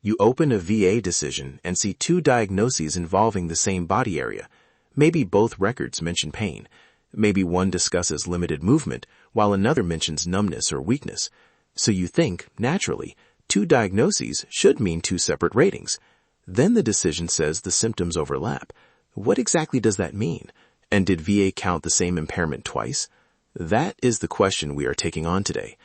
You open a VA decision and see two diagnoses involving the same body area. Maybe both records mention pain. Maybe one discusses limited movement, while another mentions numbness or weakness. So you think, naturally, two diagnoses should mean two separate ratings. Then the decision says the symptoms overlap. What exactly does that mean? And did VA count the same impairment twice? That is the question we are taking on today.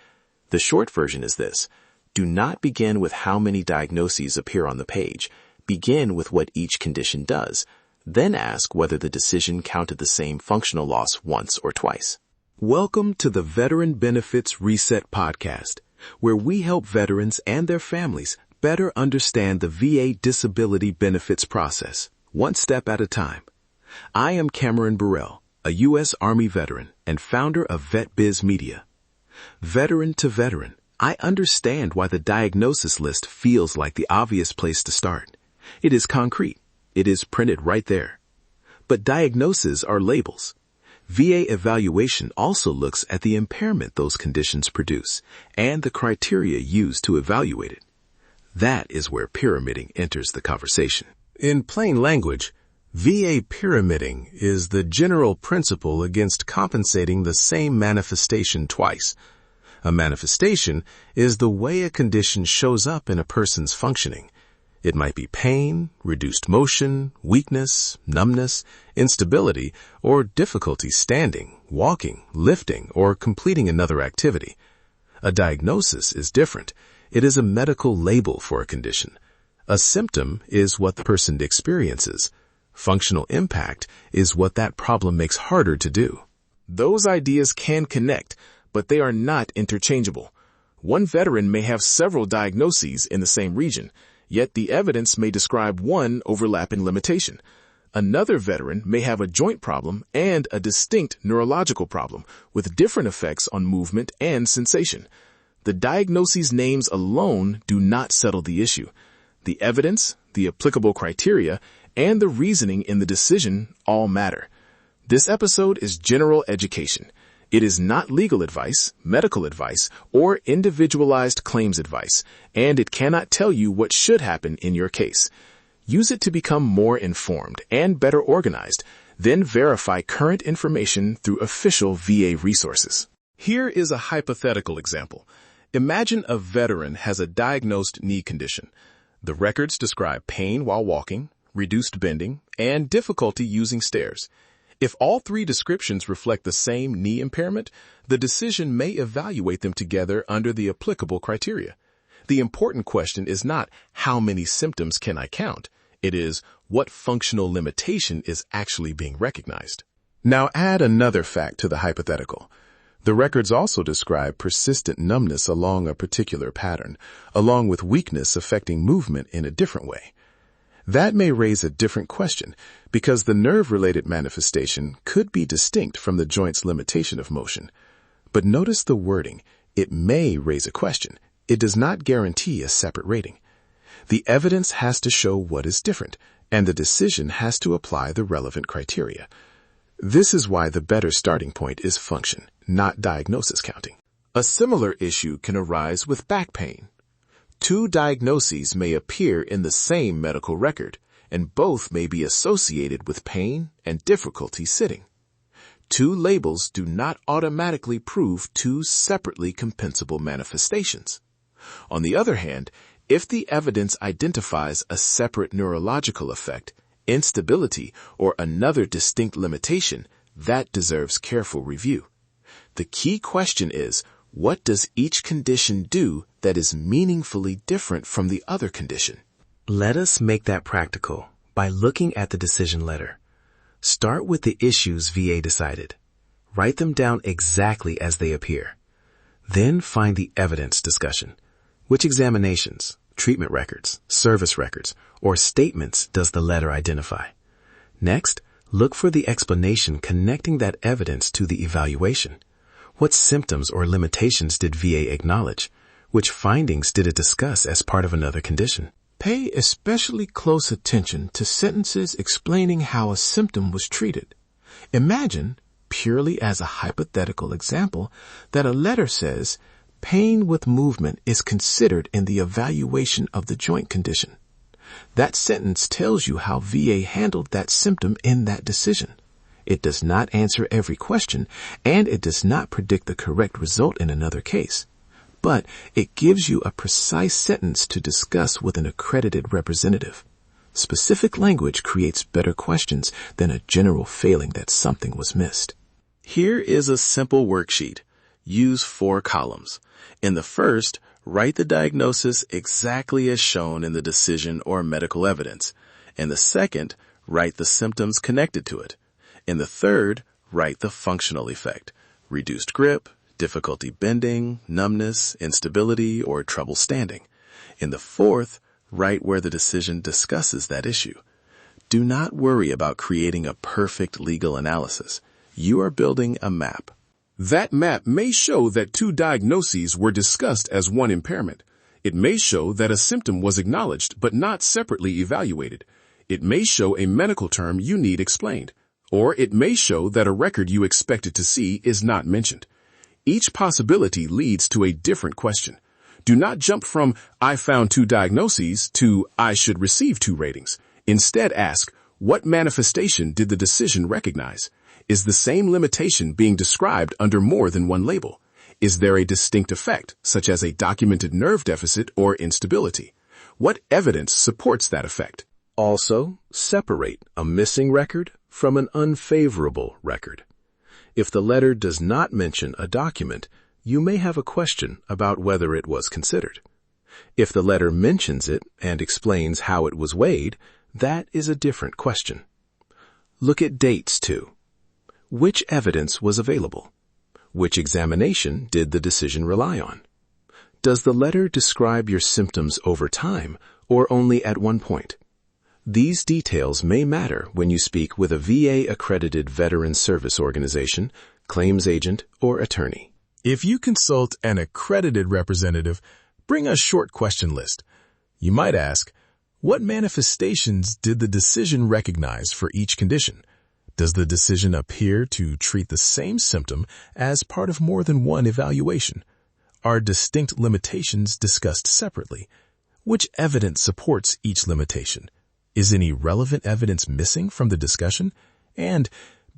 The short version is this. Do not begin with how many diagnoses appear on the page. Begin with what each condition does. Then ask whether the decision counted the same functional loss once or twice. Welcome to the Veteran Benefits Reset Podcast, where we help veterans and their families better understand the VA disability benefits process, one step at a time. I am Cameron Burrell, a U.S. Army veteran and founder of VetBiz Media. Veteran to veteran, I understand why the diagnosis list feels like the obvious place to start. It is concrete. It is printed right there. But diagnoses are labels. VA evaluation also looks at the impairment those conditions produce and the criteria used to evaluate it. That is where pyramiding enters the conversation. In plain language, VA pyramiding is the general principle against compensating the same manifestation twice. A manifestation is the way a condition shows up in a person's functioning. It might be pain, reduced motion, weakness, numbness, instability, or difficulty standing, walking, lifting, or completing another activity. A diagnosis is different. It is a medical label for a condition. A symptom is what the person experiences. Functional impact is what that problem makes harder to do. Those ideas can connect, but they are not interchangeable. One veteran may have several diagnoses in the same region, yet the evidence may describe one overlapping limitation. Another veteran may have a joint problem and a distinct neurological problem with different effects on movement and sensation. The diagnoses names alone do not settle the issue. The evidence, the applicable criteria, and the reasoning in the decision all matter. This episode is general education. It is not legal advice, medical advice, or individualized claims advice, and it cannot tell you what should happen in your case. Use it to become more informed and better organized, then verify current information through official VA resources. Here is a hypothetical example. Imagine a veteran has a diagnosed knee condition. The records describe pain while walking, reduced bending, and difficulty using stairs. If all three descriptions reflect the same knee impairment, the decision may evaluate them together under the applicable criteria. The important question is not how many symptoms can I count. It is what functional limitation is actually being recognized. Now add another fact to the hypothetical. The records also describe persistent numbness along a particular pattern, along with weakness affecting movement in a different way. That may raise a different question because the nerve-related manifestation could be distinct from the joint's limitation of motion. But notice the wording. It may raise a question. It does not guarantee a separate rating. The evidence has to show what is different, and the decision has to apply the relevant criteria. This is why the better starting point is function, not diagnosis counting. A similar issue can arise with back pain. Two diagnoses may appear in the same medical record, and both may be associated with pain and difficulty sitting. Two labels do not automatically prove two separately compensable manifestations. On the other hand, if the evidence identifies a separate neurological effect, instability, or another distinct limitation, that deserves careful review. The key question is, what does each condition do that is meaningfully different from the other condition? Let us make that practical by looking at the decision letter. Start with the issues VA decided. Write them down exactly as they appear. Then find the evidence discussion. Which examinations, treatment records, service records, or statements does the letter identify? Next, look for the explanation connecting that evidence to the evaluation. What symptoms or limitations did VA acknowledge? Which findings did it discuss as part of another condition? Pay especially close attention to sentences explaining how a symptom was treated. Imagine, purely as a hypothetical example, that a letter says, pain with movement is considered in the evaluation of the joint condition. That sentence tells you how VA handled that symptom in that decision. It does not answer every question, and it does not predict the correct result in another case. But it gives you a precise sentence to discuss with an accredited representative. Specific language creates better questions than a general feeling that something was missed. Here is a simple worksheet. Use 4 columns. In the first, write the diagnosis exactly as shown in the decision or medical evidence. In the second, write the symptoms connected to it. In the third, write the functional effect: reduced grip, difficulty bending, numbness, instability, or trouble standing. In the fourth, write where the decision discusses that issue. Do not worry about creating a perfect legal analysis. You are building a map. That map may show that 2 diagnoses were discussed as one impairment. It may show that a symptom was acknowledged but not separately evaluated. It may show a medical term you need explained. Or it may show that a record you expected to see is not mentioned. Each possibility leads to a different question. Do not jump from "I found 2 diagnoses" to "I should receive 2 ratings." Instead ask, what manifestation did the decision recognize? Is the same limitation being described under more than one label? Is there a distinct effect, such as a documented nerve deficit or instability? What evidence supports that effect? Also, separate a missing record from an unfavorable record. If the letter does not mention a document, you may have a question about whether it was considered. If the letter mentions it and explains how it was weighed, that is a different question. Look at dates too. Which evidence was available? Which examination did the decision rely on? Does the letter describe your symptoms over time or only at one point? These details may matter when you speak with a VA-accredited veteran service organization, claims agent, or attorney. If you consult an accredited representative, bring a short question list. You might ask, what manifestations did the decision recognize for each condition? Does the decision appear to treat the same symptom as part of more than one evaluation? Are distinct limitations discussed separately? Which evidence supports each limitation? Is any relevant evidence missing from the discussion? And,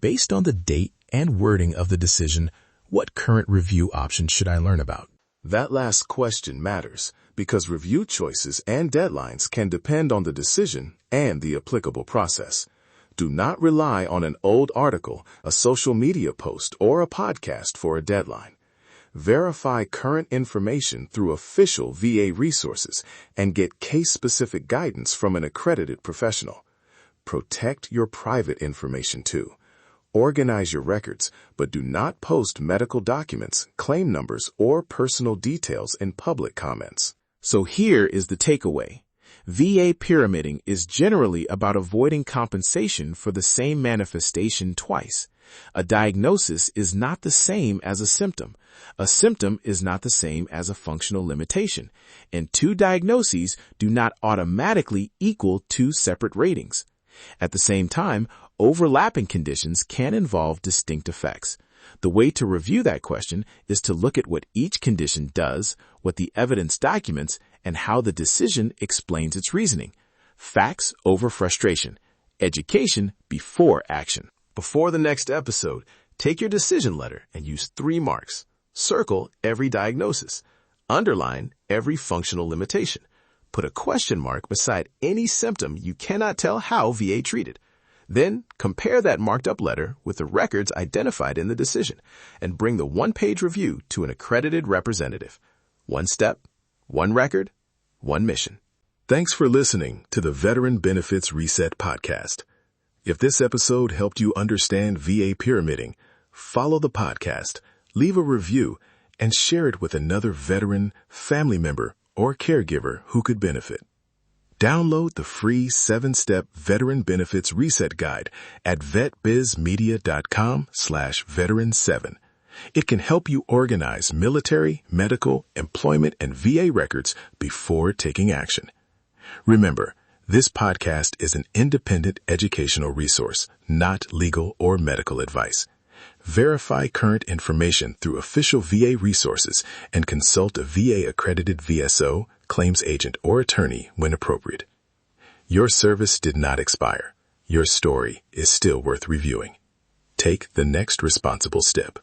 based on the date and wording of the decision, what current review options should I learn about? That last question matters because review choices and deadlines can depend on the decision and the applicable process. Do not rely on an old article, a social media post, or a podcast for a deadline. Verify current information through official VA resources and get case-specific guidance from an accredited professional. Protect your private information too. Organize your records, but do not post medical documents, claim numbers, or personal details in public comments. So here is the takeaway. VA pyramiding is generally about avoiding compensation for the same manifestation twice. A diagnosis is not the same as a symptom. A symptom is not the same as a functional limitation. And 2 diagnoses do not automatically equal 2 separate ratings. At the same time, overlapping conditions can involve distinct effects. The way to review that question is to look at what each condition does, what the evidence documents, and how the decision explains its reasoning. Facts over frustration. Education before action. Before the next episode, take your decision letter and use 3 marks. Circle every diagnosis. Underline every functional limitation. Put a question mark beside any symptom you cannot tell how VA treated. Then compare that marked up letter with the records identified in the decision and bring the 1-page review to an accredited representative. 1 step, 1 record, 1 mission. Thanks for listening to the Veteran Benefits Reset podcast. If this episode helped you understand VA pyramiding, follow the podcast, leave a review, and share it with another veteran, family member, or caregiver who could benefit. Download the free 7-step Veteran Benefits Reset Guide at vetbizmedia.com/veteran7. It can help you organize military, medical, employment, and VA records before taking action. Remember, this podcast is an independent educational resource, not legal or medical advice. Verify current information through official VA resources and consult a VA-accredited VSO, claims agent, or attorney when appropriate. Your service did not expire. Your story is still worth reviewing. Take the next responsible step.